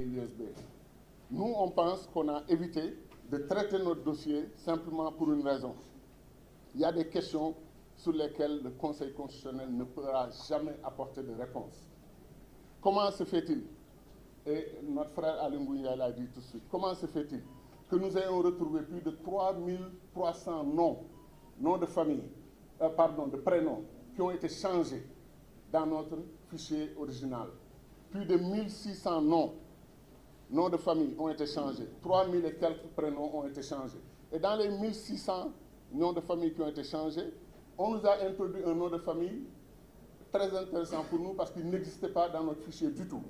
USB. Nous, on pense qu'on a évité de traiter notre dossier simplement pour une raison. Il y a des questions sur lesquelles le Conseil constitutionnel ne pourra jamais apporter de réponse. Comment se fait-il, et notre frère Aly Ngouille Ndiaye l'a dit tout de suite, comment se fait-il que nous ayons retrouvé plus de 3300 noms de famille, de prénoms, qui ont été changés dans notre fichier original. Plus de 1600 noms de famille ont été changés. 3000 et quelques prénoms ont été changés. Et dans les 1600 noms de famille qui ont été changés, on nous a introduit un nom de famille très intéressant pour nous parce qu'il n'existait pas dans notre fichier du tout.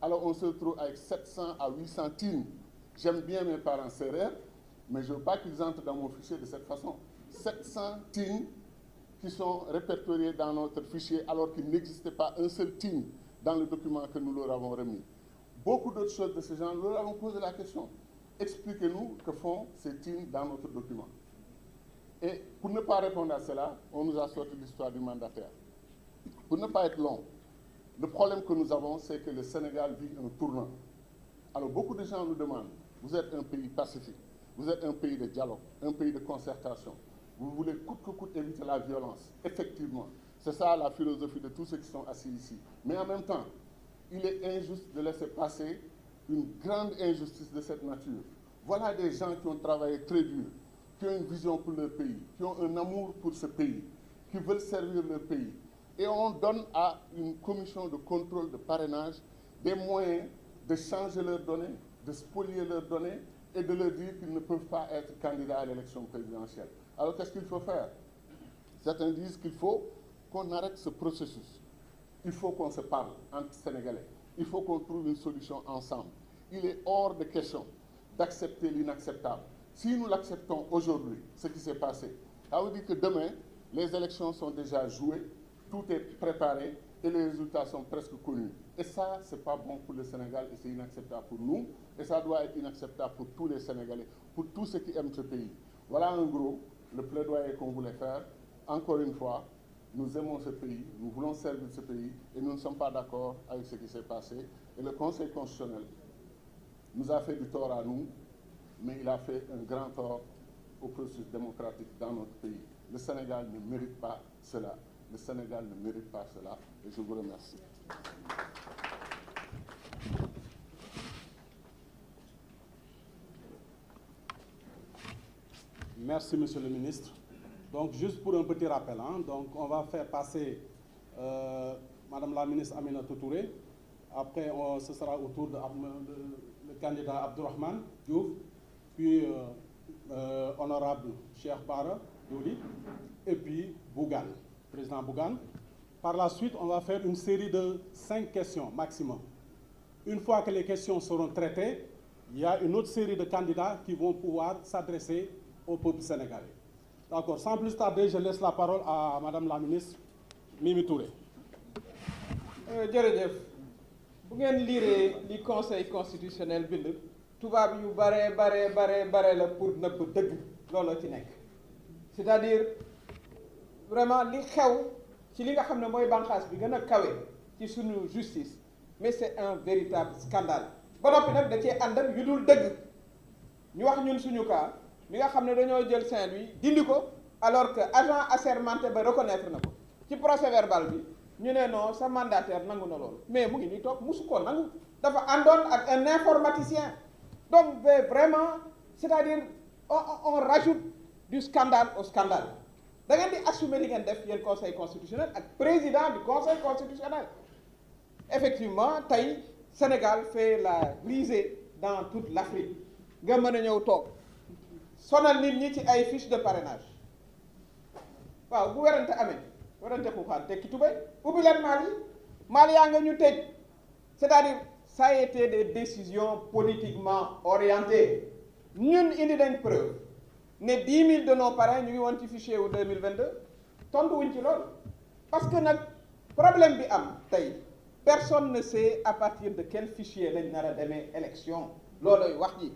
Alors on se retrouve avec 700 à 800 TIN. J'aime bien mes parents sérères, mais je ne veux pas qu'ils entrent dans mon fichier de cette façon. 700 TIN qui sont répertoriés dans notre fichier alors qu'il n'existait pas un seul TIN dans le document que nous leur avons remis. Beaucoup d'autres choses de ce genre, nous leur avons posé la question. Expliquez-nous que font ces TIN dans notre document. Et pour ne pas répondre à cela, on nous a sorti l'histoire du mandataire. Pour ne pas être long, le problème que nous avons, c'est que le Sénégal vit un tournant. Alors beaucoup de gens nous demandent, vous êtes un pays pacifique, vous êtes un pays de dialogue, un pays de concertation. Vous voulez coûte que coûte éviter la violence. Effectivement, c'est ça la philosophie de tous ceux qui sont assis ici. Mais en même temps, il est injuste de laisser passer une grande injustice de cette nature. Voilà des gens qui ont travaillé très dur, qui ont une vision pour leur pays, qui ont un amour pour ce pays, qui veulent servir leur pays. Et on donne à une commission de contrôle de parrainage des moyens de changer leurs données, de spolier leurs données et de leur dire qu'ils ne peuvent pas être candidats à l'élection présidentielle. Alors qu'est-ce qu'il faut faire? Certains disent qu'il faut qu'on arrête ce processus. Il faut qu'on se parle entre Sénégalais. Il faut qu'on trouve une solution ensemble. Il est hors de question d'accepter l'inacceptable. Si nous l'acceptons aujourd'hui, ce qui s'est passé, ça veut dire que demain, les élections sont déjà jouées, tout est préparé et les résultats sont presque connus. Et ça, ce n'est pas bon pour le Sénégal et c'est inacceptable pour nous. Et ça doit être inacceptable pour tous les Sénégalais, pour tous ceux qui aiment ce pays. Voilà en gros le plaidoyer qu'on voulait faire. Encore une fois, nous aimons ce pays, nous voulons servir ce pays et nous ne sommes pas d'accord avec ce qui s'est passé. Et le Conseil constitutionnel nous a fait du tort à nous, mais il a fait un grand tort au processus démocratique dans notre pays. Le Sénégal ne mérite pas cela. Le Sénégal ne mérite pas cela et je vous remercie. Merci, Monsieur le Ministre. Donc, juste pour un petit rappel, donc on va faire passer Madame la Ministre Aminata Touré. Après, ce sera au tour de le candidat Abdourahmane Diouf, puis honorable Cheikh Bara Dolly, et puis Bougane, président Bougane. Par la suite, on va faire une série de 5 questions maximum. Une fois que les questions seront traitées, il y a une autre série de candidats qui vont pouvoir s'adresser au peuple sénégalais. D'accord. Sans plus tarder, je laisse la parole à Madame la Ministre Mimi Touré. jërëjëf bu ngeen liiree li Conseil constitutionnel bind tubaab yu bare la pour nëbb dëgg looloo ci nekk. C'est-à-dire vraiment li xew ci li nga xam ne mooy bànqaas bi gën a kawe ci sunu justice mais c'est un véritable scandale ba noppi nag da cee ànd ak yu dul dëgg ñu wax ñun suñu cas mi nga xam ne dañoo jël Saint-Louis dindi ko alors que agent assermenté ba reconnaître na ko ci procès verbal bi ñu ne non sa mandataire nangu na loolu mais mu ngi nii toog musu ko nangu dafa àndoon ak un informaticien donc vraiment c'est-à-dire on rajoute du scandale au scandale da ngeen di assumer li ngeen def yéen conseil constitutionnel ak président du conseil constitutionnel. Effectivement tey Sénégal fait la risée dans toute l'Afrique nga mën a ñëw toog sonal nit ñi ci ay fiche de parrainage waaw bu werante amee werante xuuxaan tekki tubéy ubbi leen maal yaa nga ñu tëj c'est-à-dire ça a été des décisions politiquement orientées ñun indi nañ preuve ne 10 000 de nos parrains ñu ngi woon ci fichier wu 2022 tontu wuñ ci loolu parce que nag problème bi am tey personne ne sait à partir de quel fichier lañ nar a demee élection looloy wax ji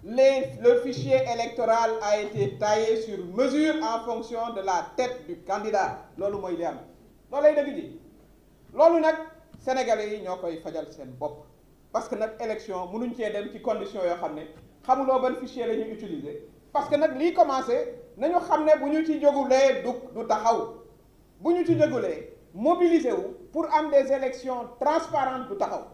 le fichier électoral a été taillé sur mesure en fonction de la tête du candidat loolu mooy li am loolay dëgg ji loolu nag sénégalais yi ñoo koy fajal seen bopp parce que nag élection mënuñ cee dem ci condition yoo xam ne xamuloo ban fichier la ñuy utiliser parce que nag lii commencé nañu xam ne bu ñu ci jógulee du taxaw bu ñu ci jógulee mobiliser wu pour am des élections transparentes du taxaw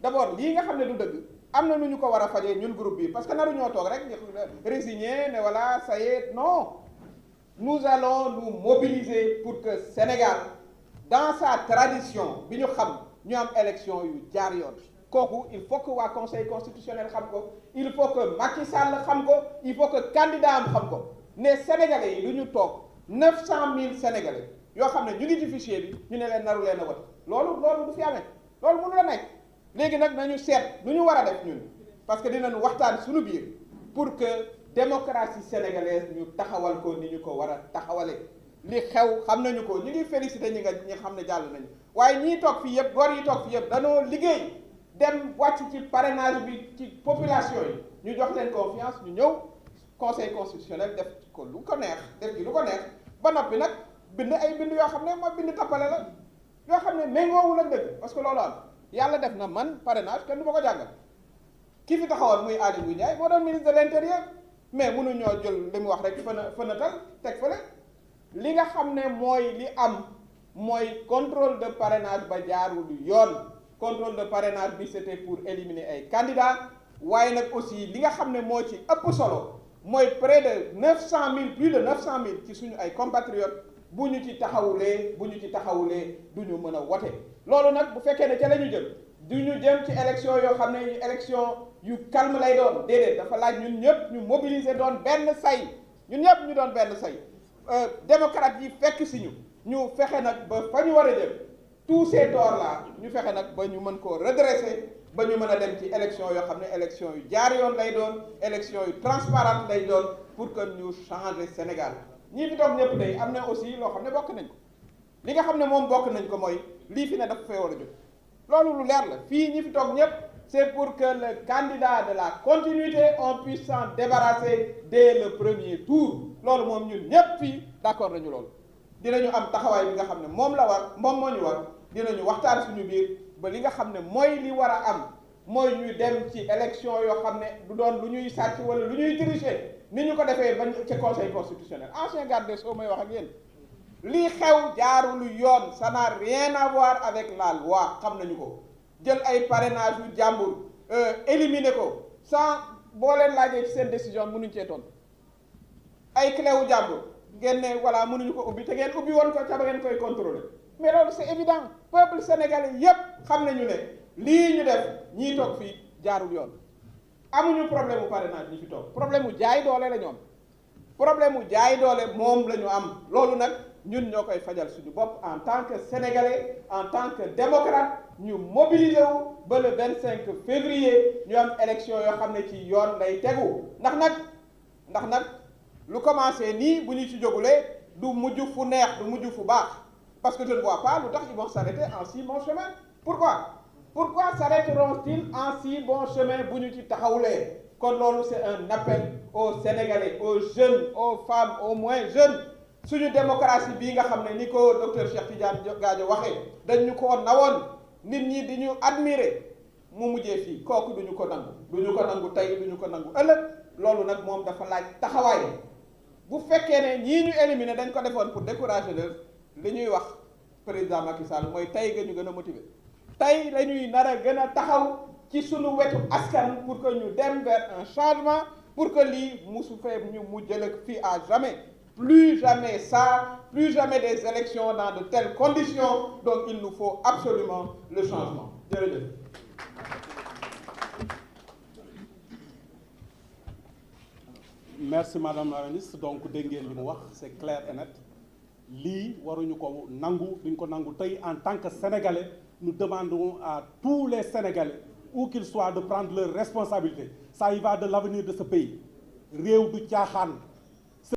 d'abord lii nga xam ne du dëgg am na nu ñu ko war a fajee ñun groupe bi parce que naru ñoo toog rek résigner ne voilà ça y est non nous allons nous mobiliser pour que Sénégal dans sa tradition bi ñu xam ñu am élection yu jaar yoon kooku il faut que waa conseil constitutionnel xam ko il faut que Macky Sall xam ko il faut que candidat am xam ko ne sénégalais yi lu ñu toog 900 000 sénégalais yoo xam ne ñu ngi ci fichier bi ñu ne leen naru leen a wote loolu du fi amee loolu mënu la nekk léegi nag nañu seet lu ñu war a def ñun parce que dinañu waxtaan suñu biir pour que démocratie sénégalaise ñu taxawal ko ni ñu ko war a taxawale li xew xam nañu ko ñu ngi félicité ñi xam ne jàll nañu waaye ñii toog fii yëpp góor yi toog fii yëpp danoo liggéey dem wàcc ci parrainage bi ci population yi ñu jox leen confiance ñu ñëw conseil constitutionnel def ko lu ko neex def ci lu ko neex ba noppi nag bind ay bind yoo xam ne mooy bind tappale la yoo xam ne méngoowul ak dëgg parce que loolu am yàlla def na man parrainage kenn du ma ko jàngal ki fi taxawoon muy Aly Ngouille Ndiaye moo doon ministre de l'intérieur mais mënuñoo jël li mu wax rek fënatal teg fële li nga xam ne mooy li am mooy contrôle de parrainage ba jaarul yoon contrôle de parrainage bi c'était pour éliminer ay candidats waaye nag aussi li nga xam ne moo ci ëpp solo mooy près de 900 000 plus de 900 000 ci suñu ay compatriotes bu ñu ci taxawulee du ñu mën a wote loolu nag bu fekkee ne ca la ñu jëm du ñu jëm ci élection yoo xam ne élection yu calme lay doon déedéet dafa laaj ñun ñëpp ñu mobiliser doon benn say ñun ñëpp ñu doon benn say démocrate yi fekk si ñu fexe nag ba fa ñu war a jëm tous ces torts là ñu fexe nag ba ñu mën koo redresser ba ñu mën a dem ci élection yoo xam ne élection yu jaar yoon lay doon élection yu transparente lay doon pour que ñu changer Sénégal ñii fi toog ñëpp day am na aussi loo xam ne bokk nañ ko li nga xam ne moom bokk nañ ko mooy lii fi ne dafa fee war a jóg loolu lu leer la fii ñi fi toog ñëpp c'est pour que le candidat de la continuité on puisse s'en débarrasser dès le premier tour loolu moom ñun ñëpp fii d'accord nañu loolu dinañu am taxawaay bi nga xam ne moom la war moom moo ñu war dinañu waxtaan suñu biir ba li nga xam ne mooy li war a am mooy ñu dem ci élection yoo xam ne du doon lu ñuy sàcc wala lu ñuy tricher ni ñu ko defee ba ca conseil constitutionnel ancien garde des sceaux may wax ak yéen lii xew jaarul yoon ça n'a rien à voir avec la loi xam nañu ko jël ay parrainage yu jàmbur éliminer ko sans boo leen laajee ci seen décision mënuñ cee toon ay clé wu jàmbur ngeen ne voilà mënuñu ko ubbi te ngeen ubbi woon ko ca ba ngeen koy contrôler mais loolu c'est évident peuple sénégalais yépp xam nañu ne lii ñu def ñii toog fii jaarul yoon amuñu problème mu parrainage ñi fi toog problème mu jaay doole la ñu am problème mu jaay doole moom la ñu am loolu nag ñun ñoo koy fajal suñu bopp en tant que sénégalais en tant que démocrate ñu mobiliser wu ba le 25 février ñu am élection yoo xam ne ci yoon lay tegu ndax nag lu commencé nii bu ñu ci jógulee du mujj fu neex du mujj fu baax parce que je ne vois pas lu tax ils vont s'arrêter en si bon chemin pourquoi s'arrêteront-ils en si bon chemin bu ñu ci taxawulee kon loolu c'est un appel aux Sénégalais aux jeunes aux femmes aux moins jeunes suñu démocratie bii nga xam ne ni ko docteur Cheikh Tidiane Gadio waxee dañ ñu ko nawoon nit ñi di ñu admirer mu mujjee fii kooku duñu ko nangu tey duñu ko nangu ëllëg loolu nag moom dafa laaj taxawaay bu fekkee ne ñii ñu éliminer dañ ko defoon pour décourager leen li ñuy wax président Macky Sall mooy tey nga ñu gën a motiver tey la ñuy nar a gën a taxaw ci sunu wetu askan pour que ñu dem vers un changement pour que lii musu fee ñu mu jël fii à jamais plus jamais ça plus jamais des élections dans de telles conditions donc il nous faut absolument le changement jërëjëf. Merci madame la ministre donc dégg ngeen li mu wax c'est clair et net lii waruñu ko nangu duñ ko nangu tey en tant que sénégalais nous demandons à tous les sénégalais où qu'ils soient de prendre leurs responsabilités ça y va de l'avenir de ce pays réew du caaxaan.